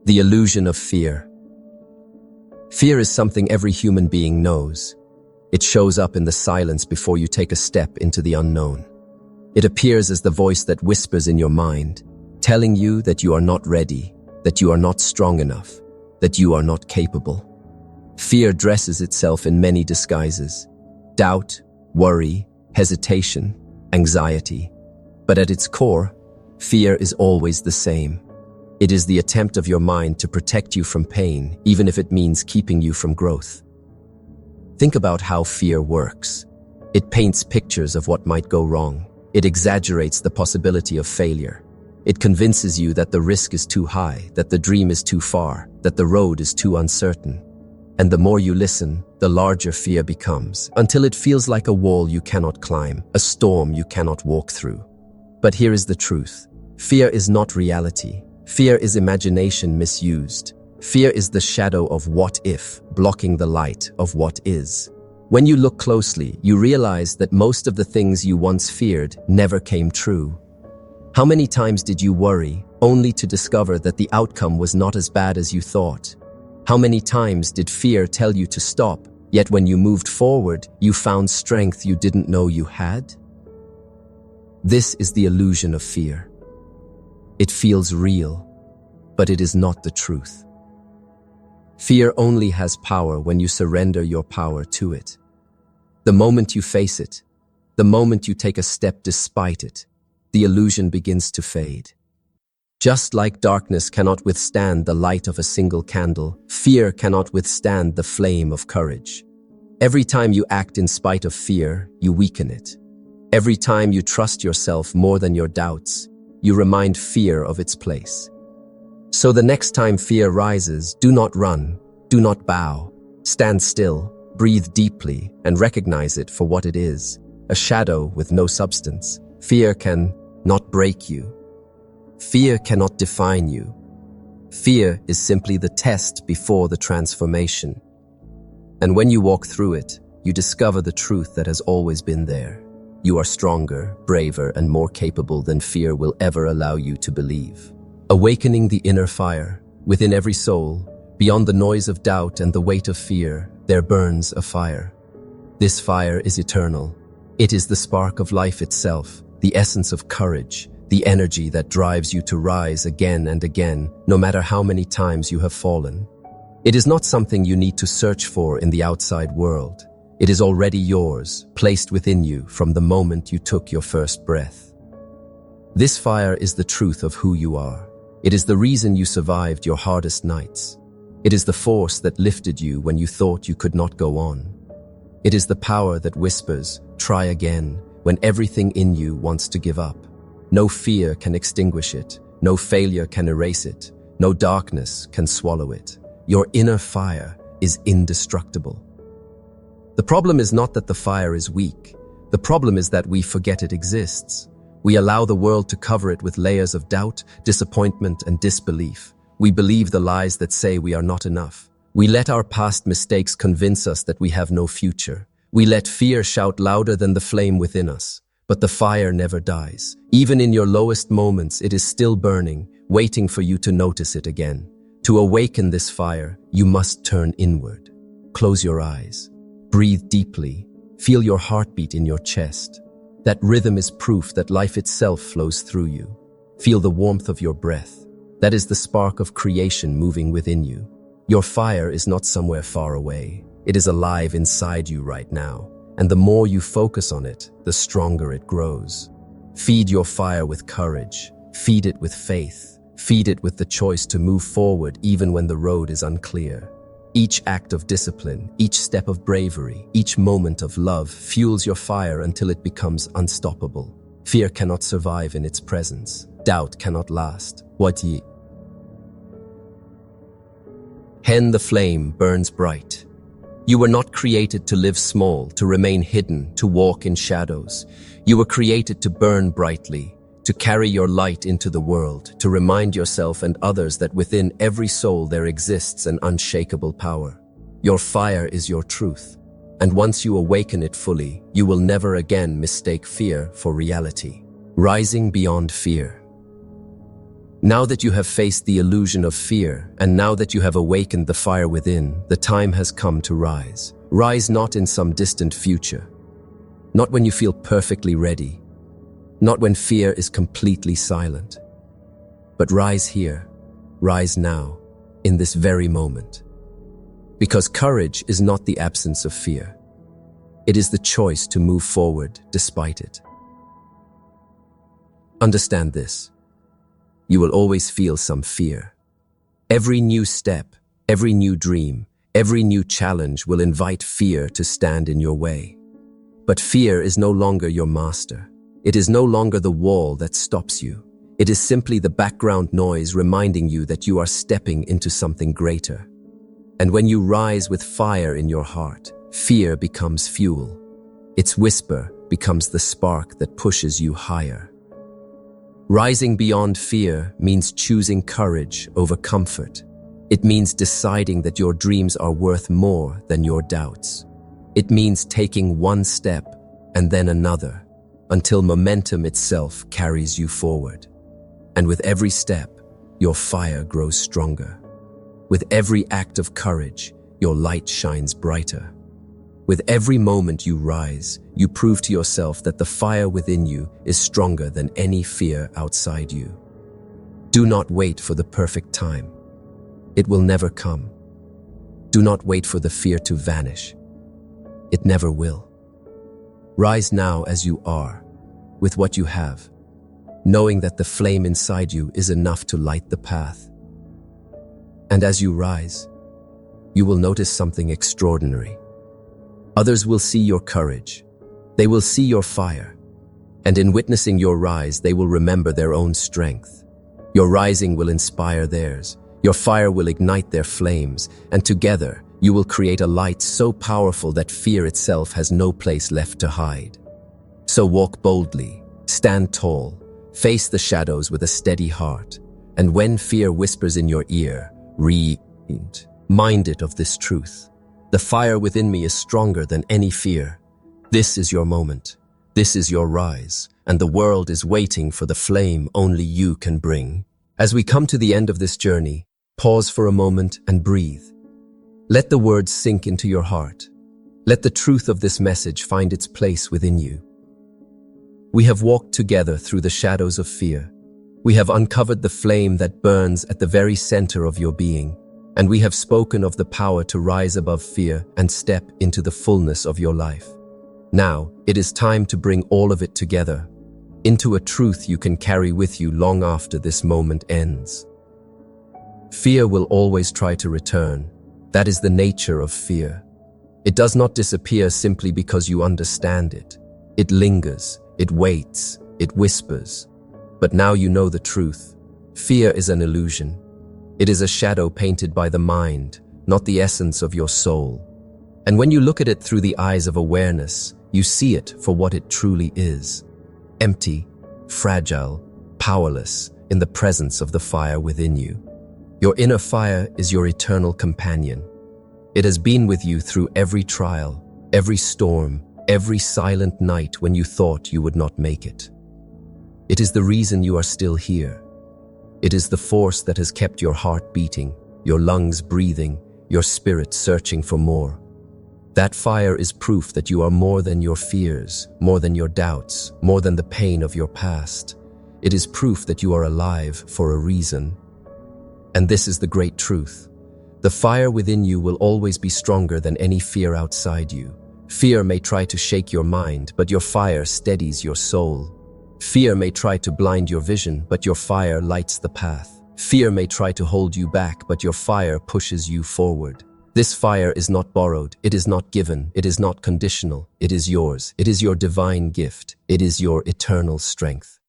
The illusion of fear. Fear is something every human being knows. It shows up in the silence before you take a step into the unknown. It appears as the voice that whispers in your mind, telling you that you are not ready, that you are not strong enough, that you are not capable. Fear dresses itself in many disguises: doubt, worry, hesitation, anxiety. But at its core, fear is always the same. It is the attempt of your mind to protect you from pain, even if it means keeping you from growth. Think about how fear works. It paints pictures of what might go wrong. It exaggerates the possibility of failure. It convinces you that the risk is too high, that the dream is too far, that the road is too uncertain. And the more you listen, the larger fear becomes, until it feels like a wall you cannot climb, a storm you cannot walk through. But here is the truth. Fear is not reality. Fear is imagination misused. Fear is the shadow of what if, blocking the light of what is. When you look closely, you realize that most of the things you once feared never came true. How many times did you worry, only to discover that the outcome was not as bad as you thought? How many times did fear tell you to stop, yet when you moved forward, you found strength you didn't know you had? This is the illusion of fear. It feels real, but it is not the truth. Fear only has power when you surrender your power to it. The moment you face it, the moment you take a step despite it, the illusion begins to fade. Just like darkness cannot withstand the light of a single candle, fear cannot withstand the flame of courage. Every time you act in spite of fear, you weaken it. Every time you trust yourself more than your doubts, you remind fear of its place. So the next time fear rises, do not run, do not bow. Stand still, breathe deeply, and recognize it for what it is, a shadow with no substance. Fear can not break you. Fear cannot define you. Fear is simply the test before the transformation. And when you walk through it, you discover the truth that has always been there. You are stronger, braver, and more capable than fear will ever allow you to believe. Awakening the inner fire, within every soul, beyond the noise of doubt and the weight of fear, there burns a fire. This fire is eternal. It is the spark of life itself, the essence of courage, the energy that drives you to rise again and again, no matter how many times you have fallen. It is not something you need to search for in the outside world. It is already yours, placed within you from the moment you took your first breath. This fire is the truth of who you are. It is the reason you survived your hardest nights. It is the force that lifted you when you thought you could not go on. It is the power that whispers, "Try again," when everything in you wants to give up. No fear can extinguish it. No failure can erase it. No darkness can swallow it. Your inner fire is indestructible. The problem is not that the fire is weak. The problem is that we forget it exists. We allow the world to cover it with layers of doubt, disappointment, and disbelief. We believe the lies that say we are not enough. We let our past mistakes convince us that we have no future. We let fear shout louder than the flame within us. But the fire never dies. Even in your lowest moments, it is still burning, waiting for you to notice it again. To awaken this fire, you must turn inward. Close your eyes. Breathe deeply. Feel your heartbeat in your chest. That rhythm is proof that life itself flows through you. Feel the warmth of your breath. That is the spark of creation moving within you. Your fire is not somewhere far away. It is alive inside you right now. And the more you focus on it, the stronger it grows. Feed your fire with courage. Feed it with faith. Feed it with the choice to move forward even when the road is unclear. Each act of discipline, each step of bravery, each moment of love fuels your fire until it becomes unstoppable. Fear cannot survive in its presence. Doubt cannot last. Hen the flame burns bright. You were not created to live small, to remain hidden, to walk in shadows. You were created to burn brightly, to carry your light into the world, to remind yourself and others that within every soul there exists an unshakable power. Your fire is your truth, and once you awaken it fully, you will never again mistake fear for reality. Rising beyond fear. Now that you have faced the illusion of fear, and now that you have awakened the fire within, the time has come to rise. Rise not in some distant future, not when you feel perfectly ready, not when fear is completely silent, but rise here, rise now, in this very moment. Because courage is not the absence of fear. It is the choice to move forward despite it. Understand this. You will always feel some fear. Every new step, every new dream, every new challenge will invite fear to stand in your way. But fear is no longer your master. It is no longer the wall that stops you. It is simply the background noise reminding you that you are stepping into something greater. And when you rise with fire in your heart, fear becomes fuel. Its whisper becomes the spark that pushes you higher. Rising beyond fear means choosing courage over comfort. It means deciding that your dreams are worth more than your doubts. It means taking one step and then another until momentum itself carries you forward. And with every step, your fire grows stronger. With every act of courage, your light shines brighter. With every moment you rise, you prove to yourself that the fire within you is stronger than any fear outside you. Do not wait for the perfect time. It will never come. Do not wait for the fear to vanish. It never will. Rise now as you are, with what you have, knowing that the flame inside you is enough to light the path. And as you rise, you will notice something extraordinary. Others will see your courage. They will see your fire. And in witnessing your rise, they will remember their own strength. Your rising will inspire theirs. Your fire will ignite their flames. And together, you will create a light so powerful that fear itself has no place left to hide. So walk boldly, stand tall, face the shadows with a steady heart. And when fear whispers in your ear, mind it of this truth. The fire within me is stronger than any fear. This is your moment. This is your rise. And the world is waiting for the flame only you can bring. As we come to the end of this journey, pause for a moment and breathe. Let the words sink into your heart. Let the truth of this message find its place within you. We have walked together through the shadows of fear. We have uncovered the flame that burns at the very center of your being. And we have spoken of the power to rise above fear and step into the fullness of your life. Now, it is time to bring all of it together into a truth you can carry with you long after this moment ends. Fear will always try to return. That is the nature of fear. It does not disappear simply because you understand it. It lingers, it waits, it whispers. But now you know the truth. Fear is an illusion. It is a shadow painted by the mind, not the essence of your soul. And when you look at it through the eyes of awareness, you see it for what it truly is. Empty, fragile, powerless in the presence of the fire within you. Your inner fire is your eternal companion. It has been with you through every trial, every storm, every silent night when you thought you would not make it. It is the reason you are still here. It is the force that has kept your heart beating, your lungs breathing, your spirit searching for more. That fire is proof that you are more than your fears, more than your doubts, more than the pain of your past. It is proof that you are alive for a reason. And this is the great truth. The fire within you will always be stronger than any fear outside you. Fear may try to shake your mind, but your fire steadies your soul. Fear may try to blind your vision, but your fire lights the path. Fear may try to hold you back, but your fire pushes you forward. This fire is not borrowed, it is not given, it is not conditional, it is yours. It is your divine gift, it is your eternal strength.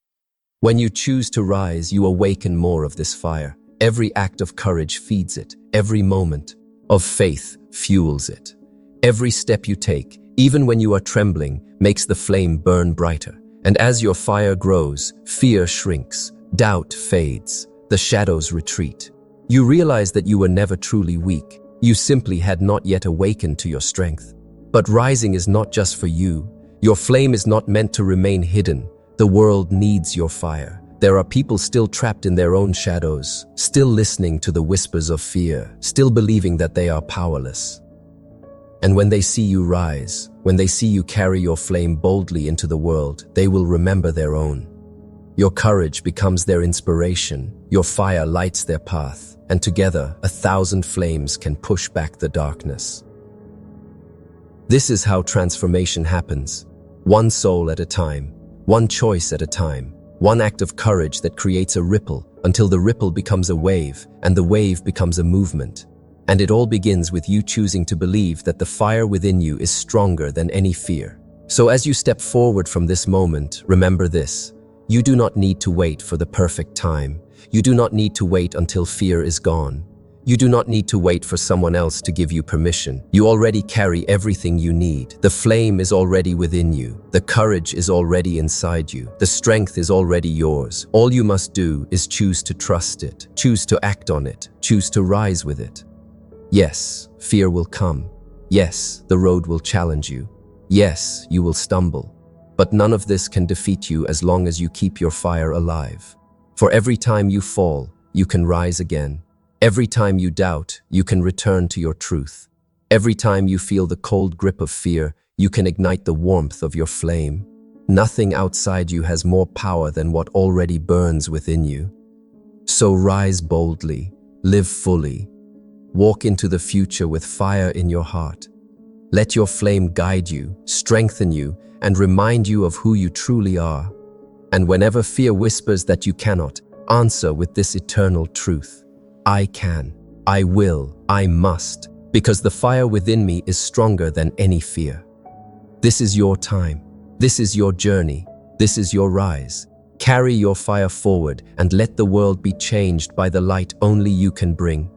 When you choose to rise, you awaken more of this fire. Every act of courage feeds it, every moment of faith fuels it. Every step you take, even when you are trembling, makes the flame burn brighter. And as your fire grows, fear shrinks, doubt fades, the shadows retreat. You realize that you were never truly weak. You simply had not yet awakened to your strength. But rising is not just for you. Your flame is not meant to remain hidden. The world needs your fire. There are people still trapped in their own shadows, still listening to the whispers of fear, still believing that they are powerless. And when they see you rise, when they see you carry your flame boldly into the world, they will remember their own. Your courage becomes their inspiration, your fire lights their path, and together 1,000 flames can push back the darkness. This is how transformation happens, one soul at a time, one choice at a time, one act of courage that creates a ripple until the ripple becomes a wave and the wave becomes a movement. And it all begins with you choosing to believe that the fire within you is stronger than any fear. So as you step forward from this moment, remember this: you do not need to wait for the perfect time. You do not need to wait until fear is gone. You do not need to wait for someone else to give you permission. You already carry everything you need. The flame is already within you. The courage is already inside you. The strength is already yours. All you must do is choose to trust it, choose to act on it, choose to rise with it. Yes, fear will come. Yes, the road will challenge you. Yes, you will stumble. But none of this can defeat you as long as you keep your fire alive. For every time you fall, you can rise again. Every time you doubt, you can return to your truth. Every time you feel the cold grip of fear, you can ignite the warmth of your flame. Nothing outside you has more power than what already burns within you. So rise boldly, live fully. Walk into the future with fire in your heart. Let your flame guide you, strengthen you, and remind you of who you truly are. And whenever fear whispers that you cannot, answer with this eternal truth: I can, I will, I must, because the fire within me is stronger than any fear. This is your time. This is your journey. This is your rise. Carry your fire forward and let the world be changed by the light only you can bring.